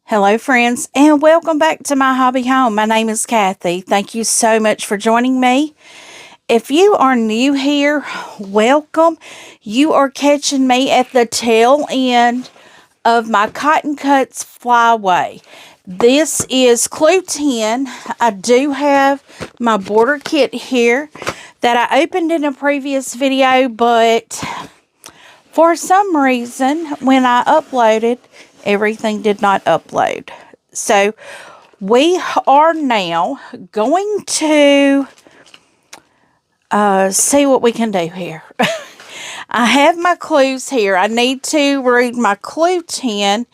Hello friends, and welcome back to My Hobby Home. My name is Cathy. Thank you so much for joining me. If you are new here, welcome. You are catching me at the tail end of my Cotton Cuts Flyway. This is Clue 10. I do have my border kit here that I opened in a previous video, but for some reason, when I uploaded, everything did not upload. So we are now going to see what we can do here. I have my clues here. I need to read my Clue 10.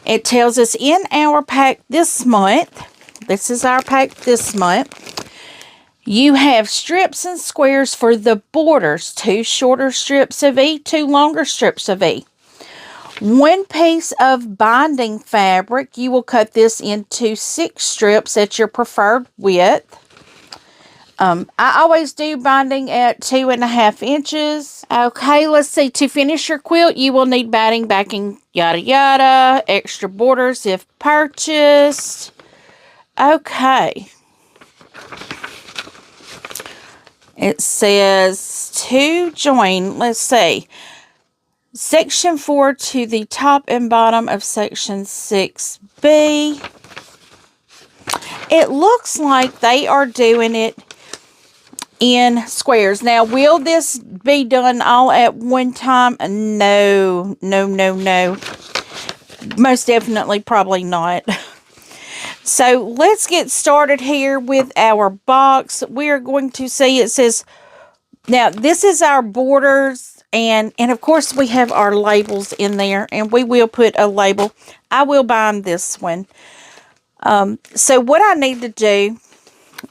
It tells us in our pack this month, this is our pack this month, you have strips and squares for the borders, 2 shorter strips of E, 2 longer strips of E. 1 piece of binding fabric, you will cut this into 6 strips at your preferred width. I always do binding at 2.5 inches. Okay, let's see. To finish your quilt, you will need batting, backing, yada yada, extra borders if purchased. Okay. It says to join, let's see. Section 4 to the top and bottom of section 6B. It looks like they are doing it in squares. Now, will this be done all at one time? No. Most definitely, probably not. So, let's get started here with our box. We are going to see, it says, now, this is our borders. And of course, we have our labels in there, and we will put a label. I will bind this one. So what I need to do,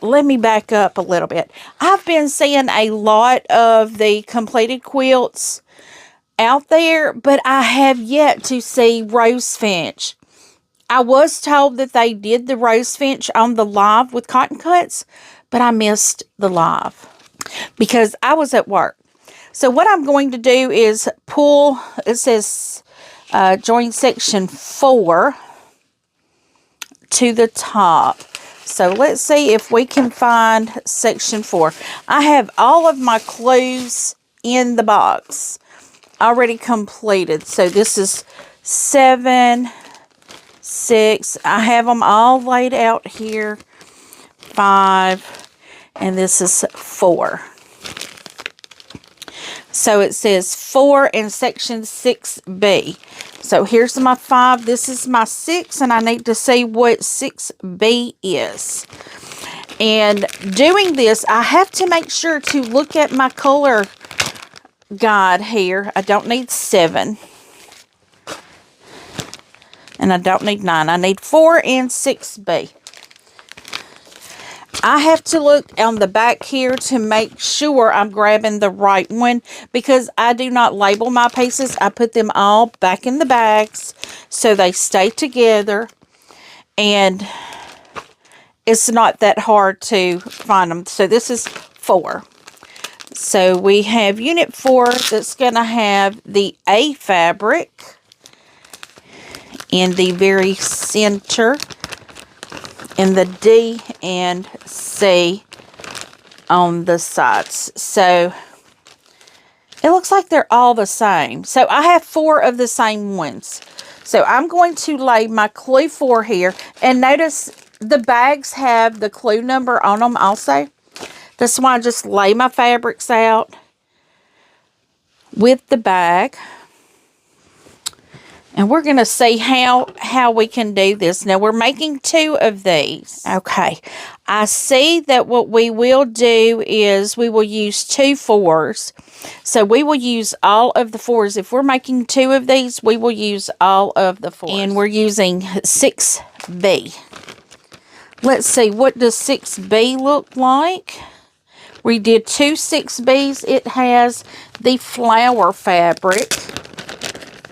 let me back up a little bit. I've been seeing a lot of the completed quilts out there, but I have yet to see rose finch. I was told that they did the rose finch on the live with Cotton Cuts, but I missed the live because I was at work. So what I'm going to do is pull, it says join section 4 to the top. So let's see if we can find section 4. I have all of my clues in the box already completed. So this is 7, 6. I have them all laid out here. 5, and this is 4. So it says 4 in section 6B. So here's my 5. This is my 6. And I need to see what 6B is. And doing this, I have to make sure to look at my color guide here. I don't need 7. And I don't need 9. I need 4 and 6B. I have to look on the back here to make sure I'm grabbing the right one, because I do not label my pieces. I put them all back in the bags so they stay together, and it's not that hard to find them. So this is 4. So we have unit 4 that's going to have the A fabric in the very center, and the D and C on the sides. So it looks like they're all the same. So I have 4 of the same ones. So I'm going to lay my clue 4 here. And notice the bags have the clue number on them also. That's why I just lay my fabrics out with the bag. And we're going to see how we can do this. Now, we're making 2 of these. Okay. I see that what we will do is we will use 2 4s. So, we will use all of the 4s. If we're making 2 of these, we will use all of the 4s. And we're using 6B. Let's see, what does 6B look like? We did 2 6Bs. It has the flower fabric.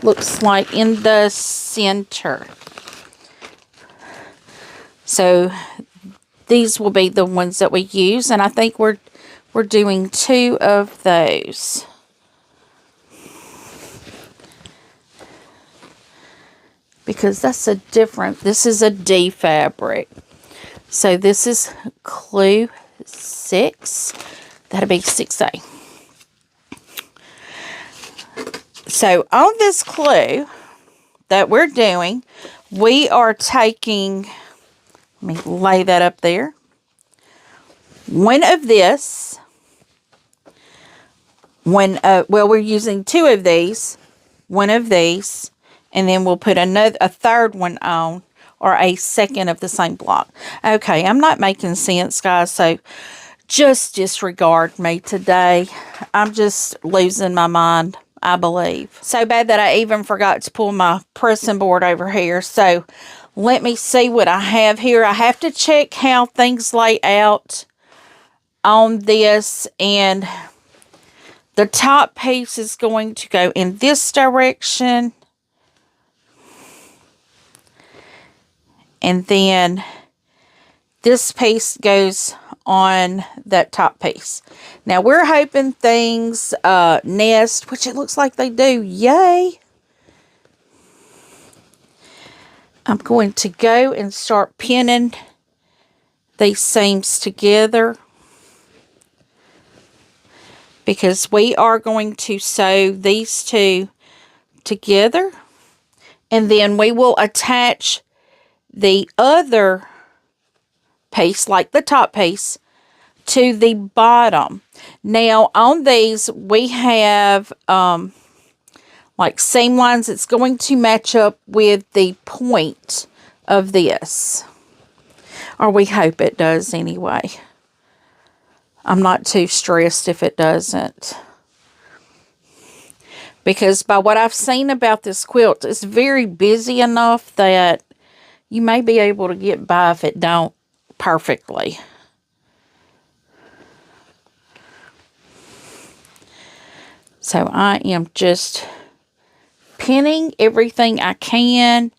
Looks like in the center. So these will be the ones that we use, and I think we're doing 2 of those. because that's a different, this is a D fabric. So this is clue 6. That'll be 6A. So on this clue that we're doing, we are taking, let me lay that up there, one of this, well, we're using 2 of these, one of these, and then we'll put a third one on, or a second of the same block. Okay, I'm not making sense, guys, so just disregard me today. I'm just losing my mind, I believe. So bad that I even forgot to pull my pressing board over here. So let me see what I have here. I have to check how things lay out on this, and the top piece is going to go in this direction. And then this piece goes on that top piece. Now we're hoping things nest, which it looks like they do. Yay! I'm going to go and start pinning these seams together, because we are going to sew these 2 together, and then we will attach the other piece, like the top piece, to the bottom. Now on these we have like seam lines. It's going to match up with the point of this, or we hope it does anyway. I'm not too stressed if it doesn't, because by what I've seen about this quilt, it's very busy enough that you may be able to get by if it don't perfectly. So I am just pinning everything I can,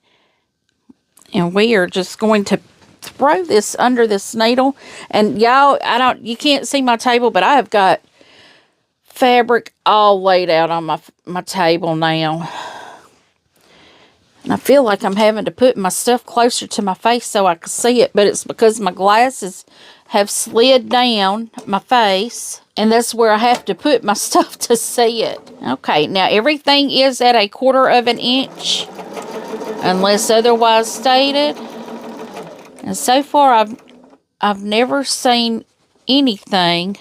and we are just going to throw this under this needle. And y'all, you can't see my table, but I have got fabric all laid out on my table now. And I feel like I'm having to put my stuff closer to my face so I can see it, but it's because my glasses have slid down my face, and that's where I have to put my stuff to see it. Okay, now everything is at 1/4 inch, unless otherwise stated. And so far, I've never seen anything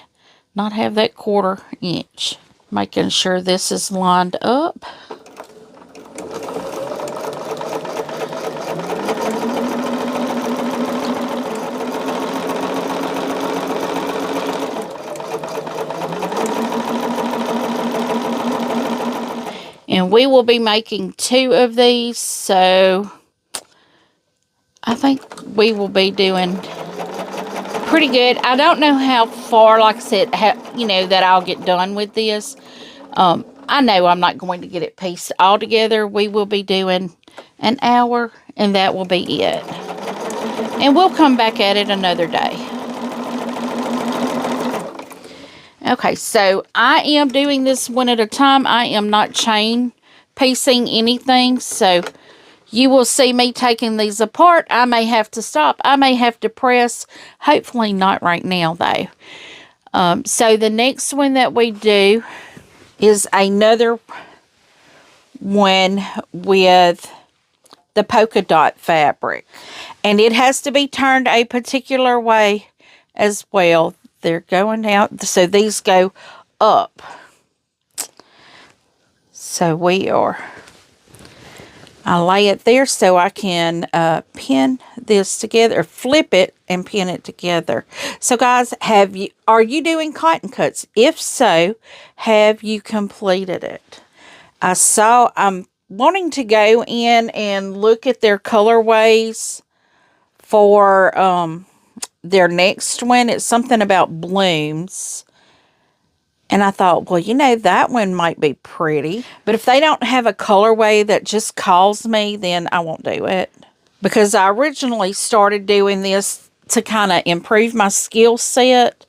not have that 1/4 inch. Making sure this is lined up. And we will be making 2 of these, so I think we will be doing pretty good. I don't know how far, like I said, that I'll get done with this. I know I'm not going to get it pieced all together. We will be doing an hour, and that will be it. And we'll come back at it another day. Okay, so I am doing this one at a time. I am not chain piecing anything, so you will see me taking these apart. I may have to stop. I may have to press. Hopefully not right now, though. So the next one that we do is another one with the polka dot fabric. And it has to be turned a particular way as well. They're going out, so these go up. So I lay it there so I can pin this together, flip it and pin it together. So guys, are you doing cotton cuts? If so, have you completed it? I'm wanting to go in and look at their colorways for their next one. It's something about blooms. And I thought, well, that one might be pretty. But if they don't have a colorway that just calls me, then I won't do it. Because I originally started doing this to kind of improve my skill set.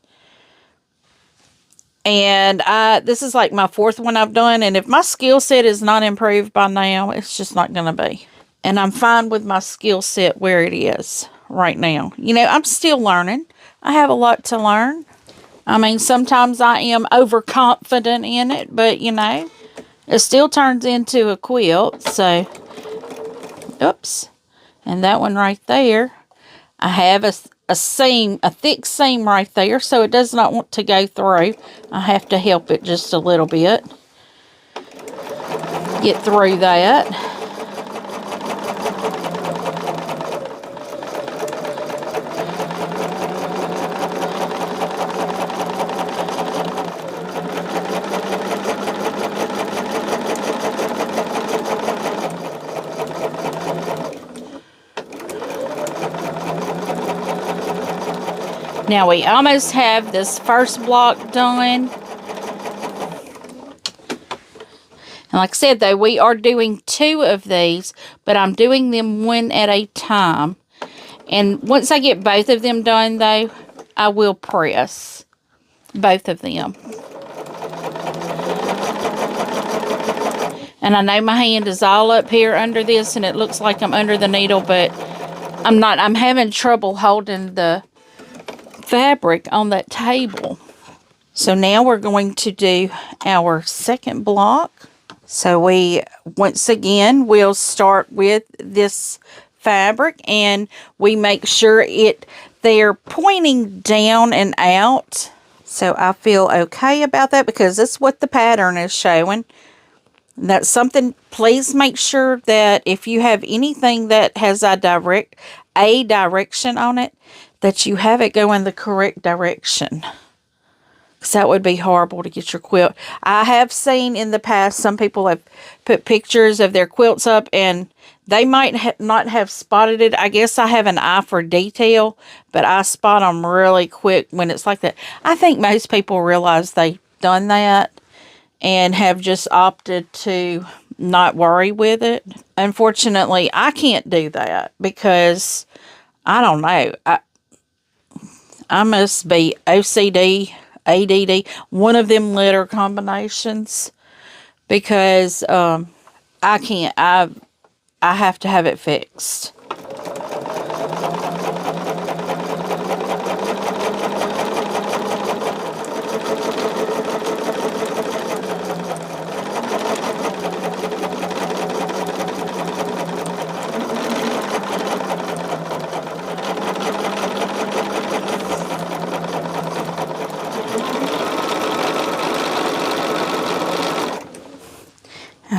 And this is like my 4th one I've done. And if my skill set is not improved by now, it's just not going to be. And I'm fine with my skill set where it is right now. You know, I'm still learning. I have a lot to learn. I mean, sometimes I am overconfident in it, but, you know, it still turns into a quilt. So, oops. And that one right there, I have a seam, a thick seam right there, so it does not want to go through. I have to help it just a little bit. Get through that. Now we almost have this first block done. And like I said, though, we are doing 2 of these, but I'm doing them one at a time. And once I get both of them done, though, I will press both of them. And I know my hand is all up here under this, and it looks like I'm under the needle, but I'm not. I'm having trouble holding the fabric on that table. So now we're going to do our second block. So we, once again, we'll start with this fabric, and we make sure they're pointing down and out. So I feel okay about that because that's what the pattern is showing. And that's something, please make sure that if you have anything that has a direction on it, that you have it go in the correct direction. Because that would be horrible to get your quilt. I have seen in the past some people have put pictures of their quilts up and they might not have spotted it. I guess I have an eye for detail, but I spot them really quick when it's like that. I think most people realize they've done that and have just opted to not worry with it. Unfortunately, I can't do that because, I don't know, I must be OCD, ADD, one of them letter combinations, because I can't, I have to have it fixed.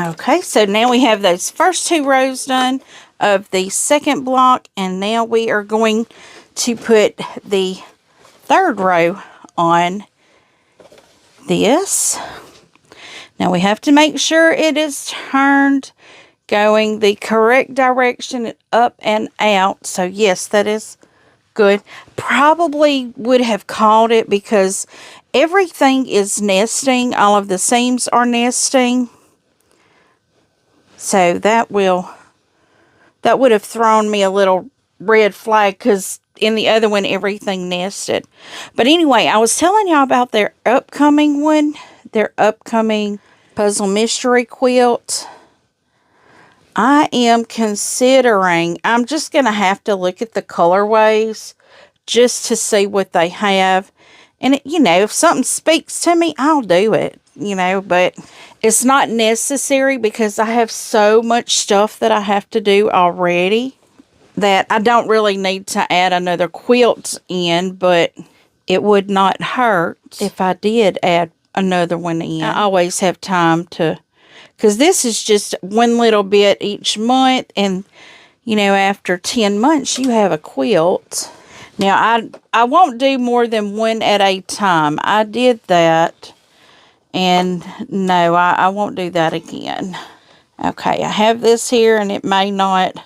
Okay, so now we have those first 2 rows done of the second block, and now we are going to put the 3rd row on this. Now we have to make sure it is turned going the correct direction, up and out. So yes, that is good. Probably would have called it because everything is nesting. All of the seams are nesting. So that would have thrown me a little red flag because in the other one, everything nested. But anyway, I was telling y'all about their upcoming one, their upcoming puzzle mystery quilt. I am considering, I'm just going to have to look at the colorways just to see what they have. And, you know, if something speaks to me, I'll do it, you know, but it's not necessary because I have so much stuff that I have to do already that I don't really need to add another quilt in, but it would not hurt if I did add another one in. I always have time to, because this is just one little bit each month, and, you know, after 10 months, you have a quilt. Now, I won't do more than one at a time. I did that, and no, I won't do that again. Okay, I have this here, and it may not.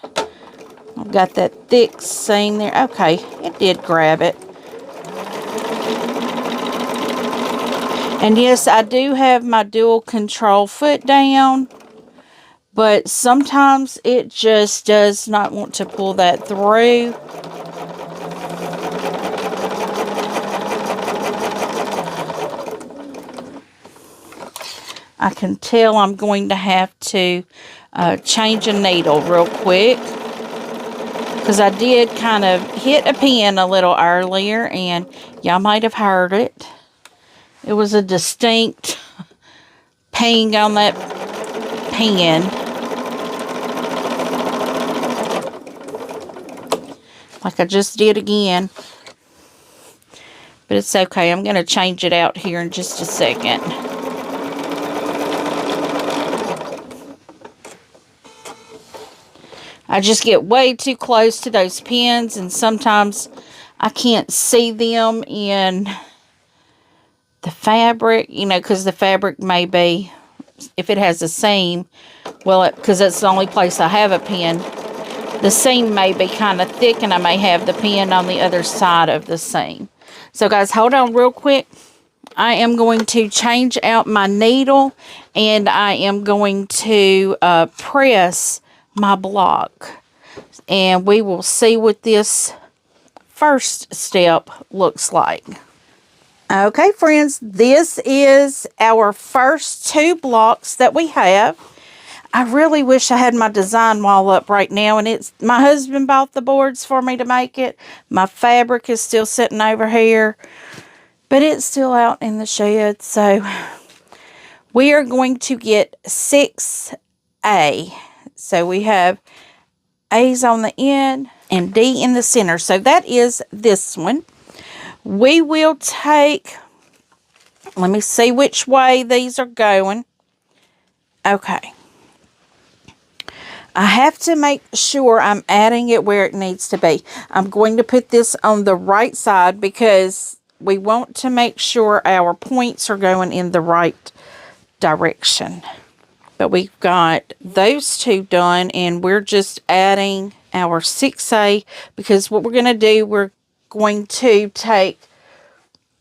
I've got that thick seam there. Okay, it did grab it. And yes, I do have my dual control foot down, but sometimes it just does not want to pull that through. I can tell I'm going to have to change a needle real quick. Because I did kind of hit a pin a little earlier, and y'all might have heard it. It was a distinct ping on that pin. Like I just did again. But it's okay. I'm going to change it out here in just a second. I just get way too close to those pins, and sometimes I can't see them in the fabric, you know, because the fabric may be, if it has a seam, well, because that's the only place I have a pin, the seam may be kind of thick, and I may have the pin on the other side of the seam. So, guys, hold on real quick. I am going to change out my needle, and I am going to press my block, and we will see what this first step looks like. Okay, friends, this is our first 2 blocks that we have. I really wish I had my design wall up right now, and it's my husband bought the boards for me to make it. My fabric is still sitting over here, but it's still out in the shed. So we are going to get 6A. So we have A's on the end and D in the center. So that is this one. We will take, let me see which way these are going. Okay. I have to make sure I'm adding it where it needs to be. I'm going to put this on the right side because we want to make sure our points are going in the right direction. But we've got those 2 done, and we're just adding our 6A because what we're going to do, we're going to take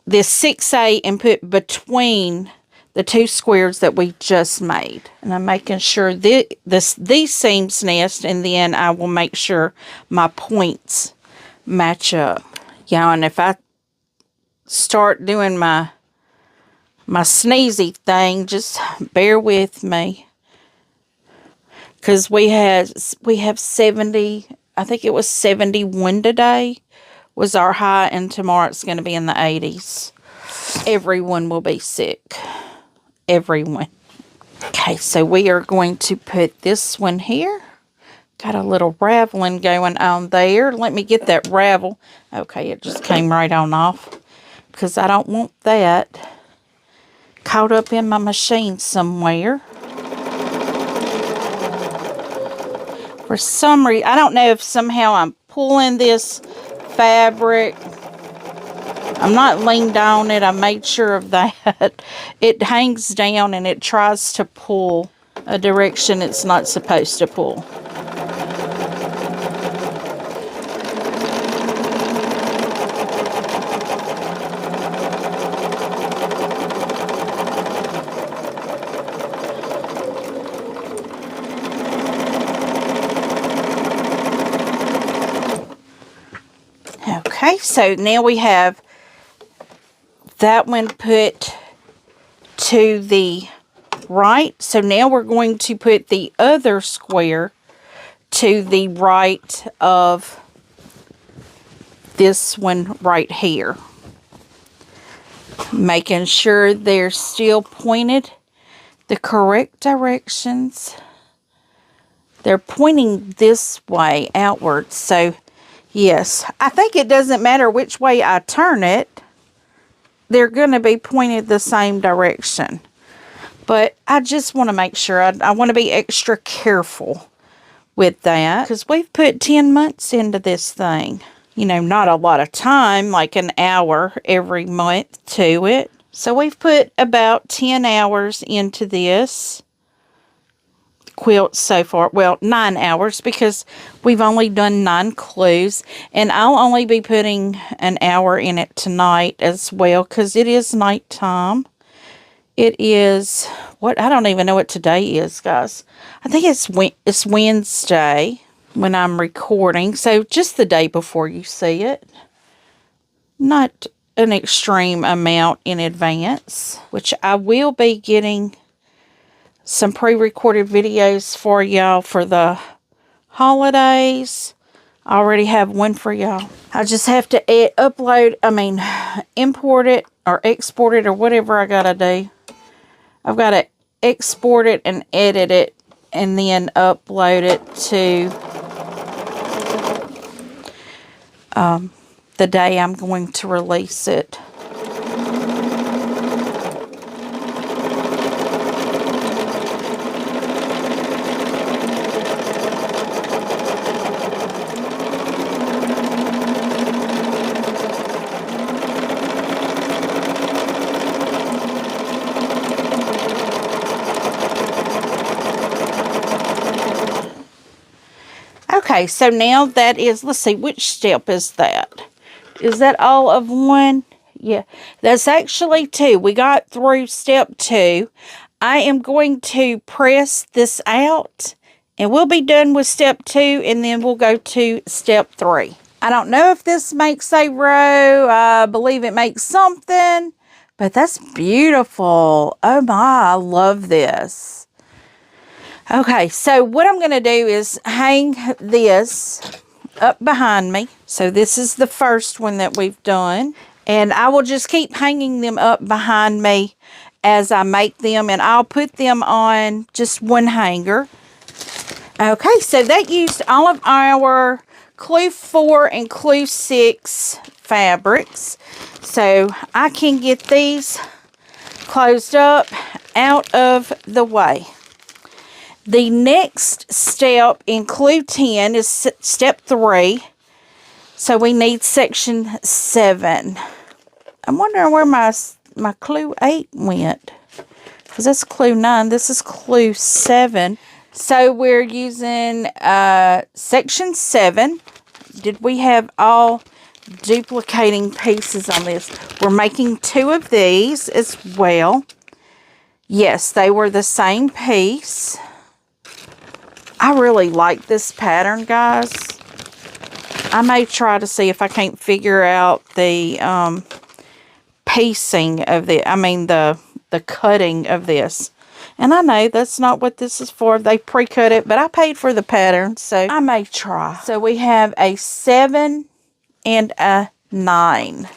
this 6A and put between the 2 squares that we just made. And I'm making sure these seams nest, and then I will make sure my points match up. Yeah, and if I start doing my sneezy thing, just bear with me. Because we have 70, I think it was 71 today was our high, and tomorrow it's going to be in the 80s. Everyone will be sick. Everyone. Okay, so we are going to put this one here. Got a little raveling going on there. Let me get that ravel. Okay, it just came right on off because I don't want that caught up in my machine somewhere. For some reason, I don't know if somehow I'm pulling this fabric. I'm not leaned on it. I made sure of that. It hangs down and it tries to pull a direction it's not supposed to pull. Okay, so now we have that one put to the right. So now we're going to put the other square to the right of this one right here. Making sure they're still pointed the correct directions. They're pointing this way outward. So yes, I think it doesn't matter which way I turn it. They're going to be pointed the same direction. But I just want to make sure. I want to be extra careful with that. Because we've put 10 months into this thing. You know, not a lot of time, like an hour every month to it. So we've put about 10 hours into this quilt so far. Well, 9 hours because we've only done 9 clues, and I'll only be putting an hour in it tonight as well because it is nighttime. It is what I don't even know what today is, guys. I think it's Wednesday when I'm recording, so just the day before you see it. Not an extreme amount in advance, which I will be getting some pre-recorded videos for y'all for the holidays. I already have one for y'all. I just have to import it or export it or whatever I gotta do. I've got to export it and edit it and then upload it to the day I'm going to release it. Okay, so now that is, let's see, which step is that? Is that all of one? Yeah, that's actually two. We got through step 2. I am going to press this out, and we'll be done with step 2, and then we'll go to step 3. I don't know if this makes a row. I believe it makes something, but that's beautiful. Oh my, I love this. Okay, so what I'm going to do is hang this up behind me. So this is the first one that we've done. And I will just keep hanging them up behind me as I make them. And I'll put them on just one hanger. Okay, so that used all of our Clue 4 and Clue 6 fabrics. So I can get these closed up out of the way. The next step in Clue 10 is step 3. So we need section 7. I'm wondering where my Clue 8 went. Because that's Clue 9. This is Clue 7. So we're using section 7. Did we have all duplicating pieces on this? We're making 2 of these as well. Yes, they were the same piece. I really like this pattern, guys. I may try to see if I can't figure out the piecing of the cutting of this. And I know that's not what this is for. They pre-cut it, but I paid for the pattern, so I may try. So we have a 7 and a 9.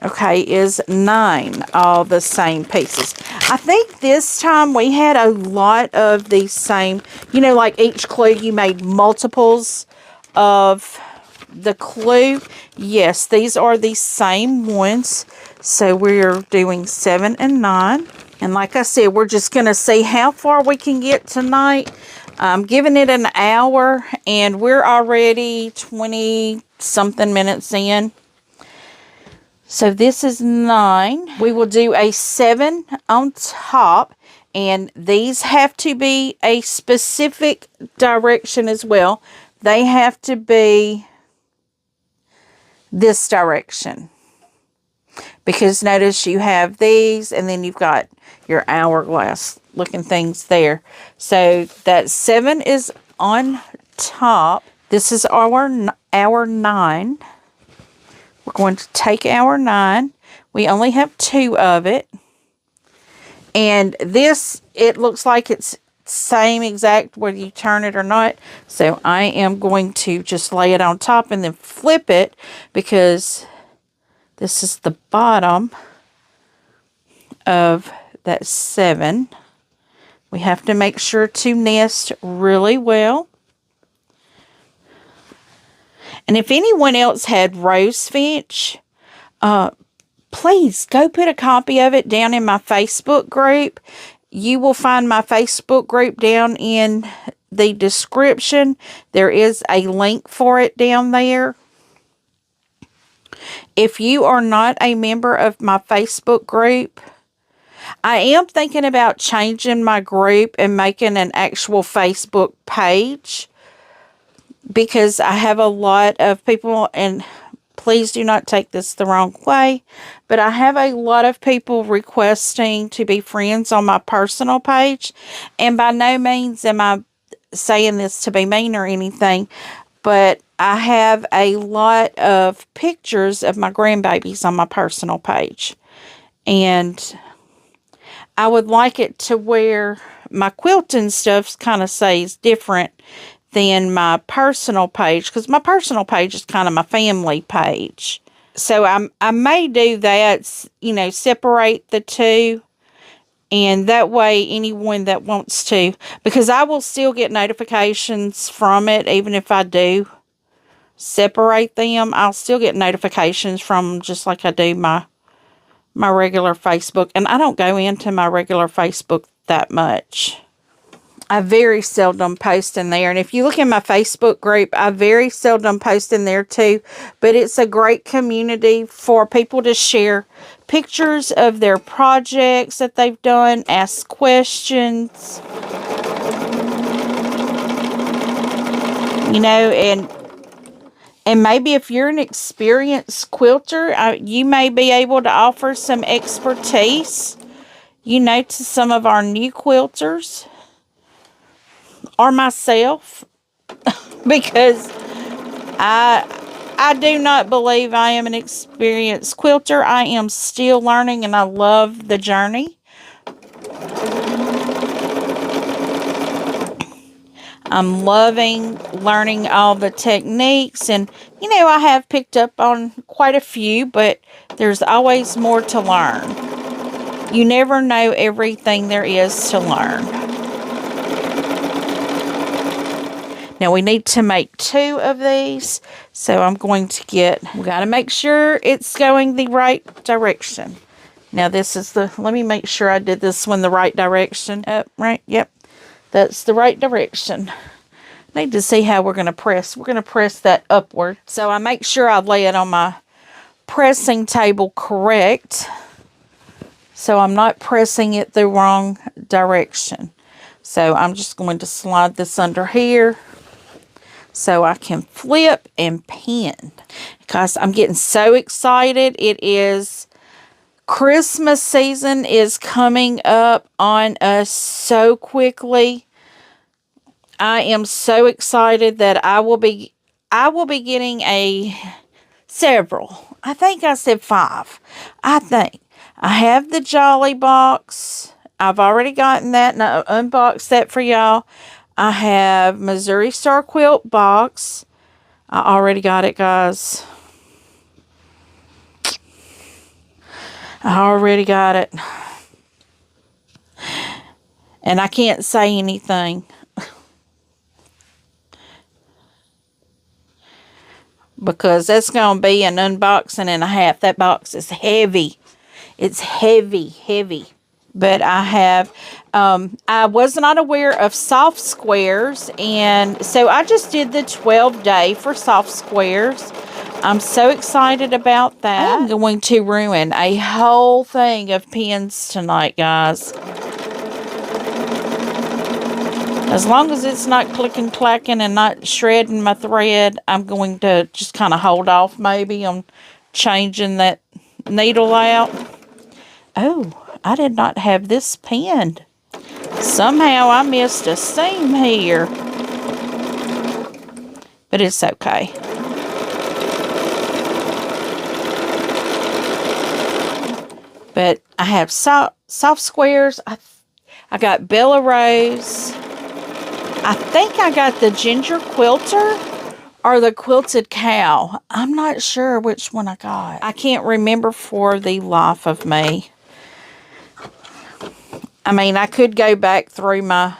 Okay, is 9 all the same pieces? I think this time we had a lot of the same, like each clue you made multiples of the clue. Yes, these are the same ones. So we're doing 7 and 9. And like I said, we're just going to see how far we can get tonight. I'm giving it an hour, and we're already 20-something minutes in. So this is 9. We will do a 7 on top, and these have to be a specific direction as well. They have to be this direction. Because notice you have these, and then you've got your hourglass looking things there. So that 7 is on top. This is our 9. We're going to take our 9. We only have 2 of it. And this, it looks like it's same exact whether you turn it or not. So I am going to just lay it on top and then flip it, because this is the bottom of that 7. We have to make sure to nest really well. And if anyone else had rose finch, please go put a copy of it down in my Facebook group. You will find my Facebook group down in the description. There is a link for it down there. If you are not a member of my Facebook group, I am thinking about changing my group and making an actual Facebook page, because I have a lot of people, and please do not take this the wrong way, but I have a lot of people requesting to be friends on my personal page. And by no means am I saying this to be mean or anything, but I have a lot of pictures of my grandbabies on my personal page. And I would like it to where my quilting stuff kind of says different than my personal page, because my personal page is kind of my family page. So I may do that, you know, separate the two. And that way, anyone that wants to, because I will still get notifications from it, even if I do separate them, I'll still get notifications from them just like I do my regular Facebook. And I don't go into my regular Facebook that much. I very seldom post in there. And if you look in my Facebook group, I very seldom post in there too. But it's a great community for people to share pictures of their projects that they've done, ask questions. You know, and maybe if you're an experienced quilter, you may be able to offer some expertise, you know, to some of our new quilters. Or myself, because I do not believe I am an experienced quilter. I am still learning, and I love the journey. I'm loving learning all the techniques, and you know, I have picked up on quite a few, but there's always more to learn. You never know everything there is to learn. Now we need to make 2 of these, so I'm going to we got to make sure it's going the right direction. Now this is let me make sure I did this one the right direction. Right, yep, that's the right direction. Need to see how we're going to press. We're going to press that upward. So I make sure I lay it on my pressing table correct, so I'm not pressing it the wrong direction. So I'm just going to slide this under here, so I can flip and pin. Because I'm getting so excited. It is Christmas season is coming up on us so quickly. I am so excited that I will be getting several. I think I said 5. I think. I have the Jolly box. I've already gotten that and I unboxed that for y'all. I have Missouri Star Quilt box. I already got it, guys. I already got it. And I can't say anything. Because that's going to be an unboxing and a half. That box is heavy. It's heavy, heavy. But I have, I was not aware of soft squares, and so I just did the 12-day for soft squares. I'm so excited about that. I'm going to ruin a whole thing of pins tonight, guys. As long as it's not clicking, clacking, and not shredding my thread, I'm going to just kind of hold off maybe on changing that needle out. Oh, I did not have this pinned. Somehow I missed a seam here. But it's okay. But I have soft squares. I got Bella Rose. I think I got the Ginger Quilter or the Quilted Cow. I'm not sure which one I got. I can't remember for the life of me. I mean, I could go back through I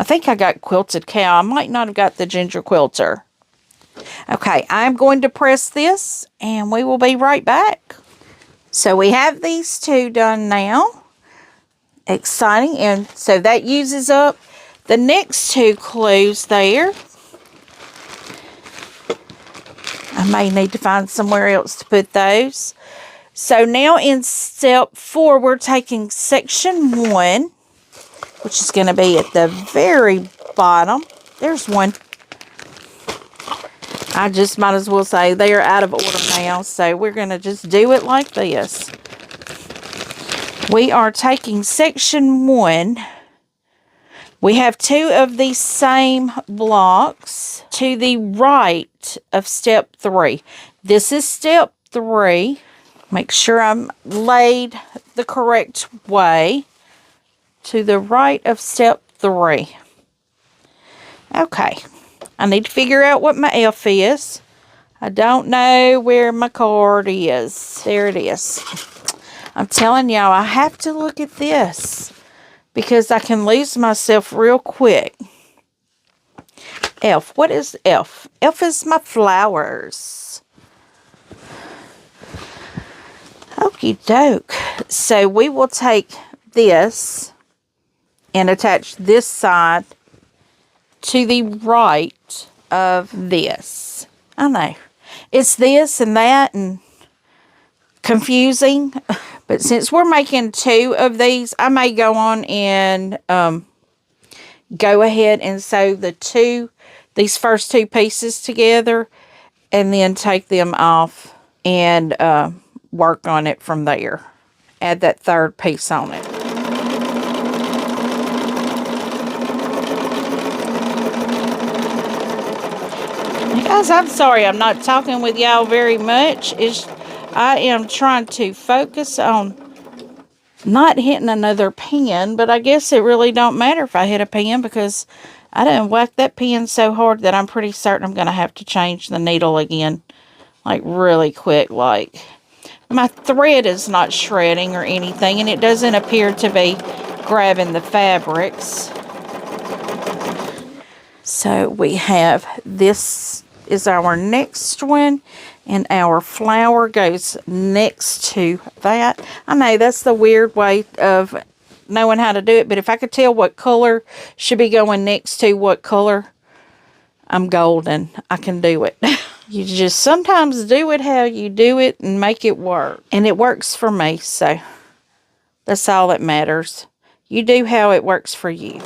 think I got Quilted Cow. I might not have got the Ginger Quilter. Okay, I'm going to press this, and we will be right back. So we have these 2 done now. Exciting. And so that uses up the next 2 clues there. I may need to find somewhere else to put those. So now in step 4, we're taking section 1, which is going to be at the very bottom. There's one. I just might as well say they're out of order now, so we're going to just do it like this. We are taking section 1. We have 2 of the same blocks to the right of step 3. This is step 3. Make sure I'm laid the correct way to the right of step 3. Okay, I need to figure out what my F is. I don't know where my card is. There it is. I'm telling y'all, I have to look at this because I can lose myself real quick. F. What is F? F is my flowers. Okie doke. So we will take this and attach this side to the right of this. I know. It's this and that and confusing. But since we're making 2 of these, I may go on and go ahead and sew these first 2 pieces together and then take them off and work on it from there. Add that 3rd piece on it. Guys, I'm sorry I'm not talking with y'all very much. I am trying to focus on not hitting another pen, but I guess it really don't matter if I hit a pen because I done whacked that pen so hard that I'm pretty certain I'm going to have to change the needle again, like really quick. Like, my thread is not shredding or anything, and it doesn't appear to be grabbing the fabrics. So we have this is our next one, and our flower goes next to that. I know that's the weird way of knowing how to do it, but if I could tell what color should be going next to what color, I'm golden. I can do it. You just sometimes do it how you do it and make it work. And it works for me, so that's all that matters. You do how it works for you.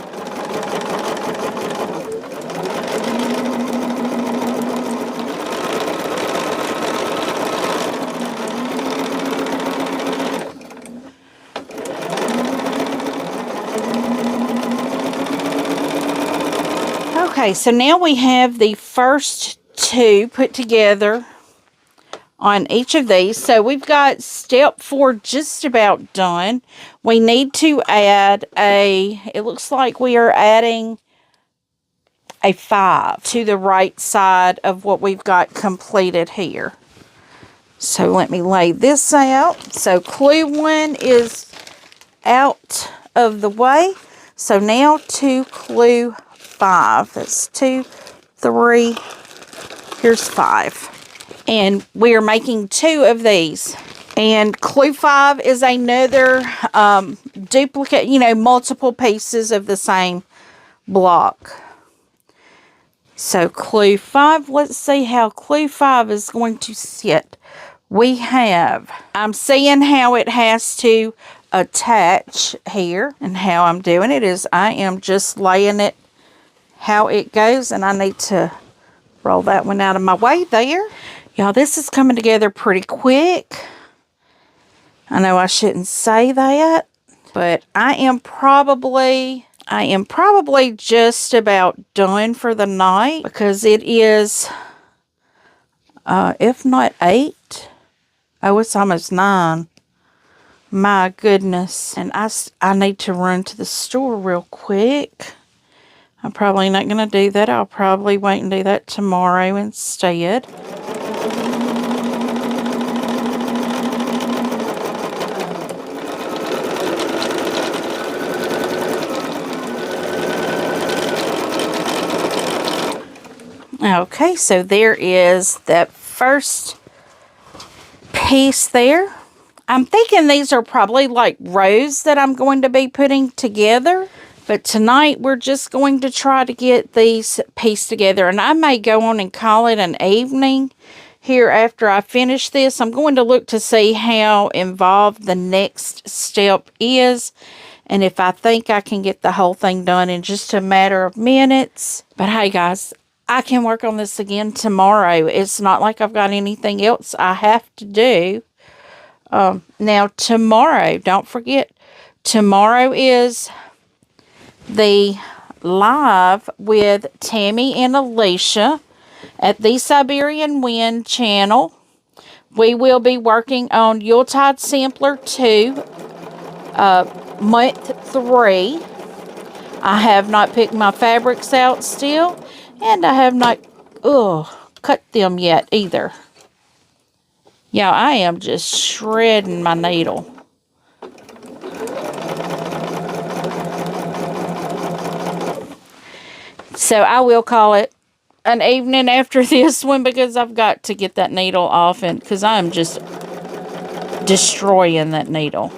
Okay, so now we have the first 2 put together on each of these. So we've got step 4 just about done. We need to add it looks like we are adding a 5 to the right side of what we've got completed here. So let me lay this out. So clue 1 is out of the way. So now to clue 5. That's 2, 3, here's 5. And we are making 2 of these. And clue 5 is another duplicate, multiple pieces of the same block. So clue 5, let's see how clue 5 is going to sit. I'm seeing how it has to attach here, and how I'm doing it is I am just laying it how it goes, and I need to roll that one out of my way there. Y'all, this is coming together pretty quick. I know I shouldn't say that, but I am probably just about done for the night because it is, if not 8, oh, it's almost 9. My goodness. And I need to run to the store real quick. I'm probably not going to do that. I'll probably wait and do that tomorrow instead. Okay, so there is that first piece there. I'm thinking these are probably like rows that I'm going to be putting together. But tonight we're just going to try to get these pieced together. And I may go on and call it an evening here after I finish this. I'm going to look to see how involved the next step is. And if I think I can get the whole thing done in just a matter of minutes. But hey guys, I can work on this again tomorrow. It's not like I've got anything else I have to do. Now tomorrow, don't forget, tomorrow is the live with Tammy and Alicia at the Siberian Wind channel. We will be working on Yuletide Sampler 2, month 3. I have not picked my fabrics out still, and I have not cut them yet either. Yeah, I am just shredding my needle. So I will call it an evening after this one, because I've got to get that needle off, and because I'm just destroying that needle.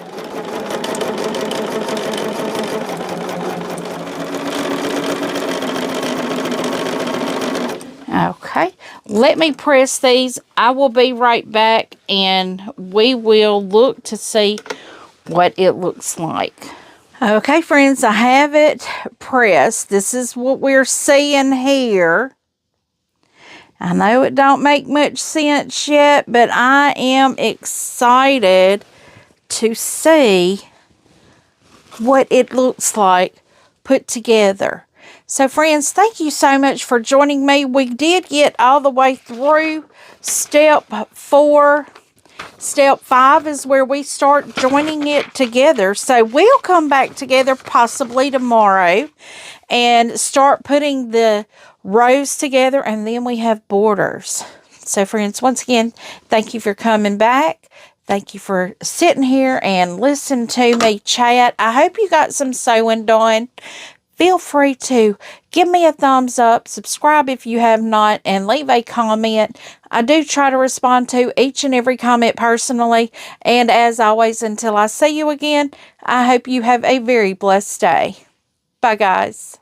Okay, let me press these. I will be right back, and we will look to see what it looks like. Okay, friends, I have it pressed. This is what we're seeing here. I know it don't make much sense yet, but I am excited to see what it looks like put together. So, friends, thank you so much for joining me. We did get all the way through step 4. Step 5 is where we start joining it together. So we'll come back together possibly tomorrow and start putting the rows together, and then we have borders. So, friends, once again, thank you for coming back. Thank you for sitting here and listening to me chat. I hope you got some sewing done. Feel free to give me a thumbs up, subscribe if you have not, and leave a comment. I do try to respond to each and every comment personally. And as always, until I see you again, I hope you have a very blessed day. Bye, guys.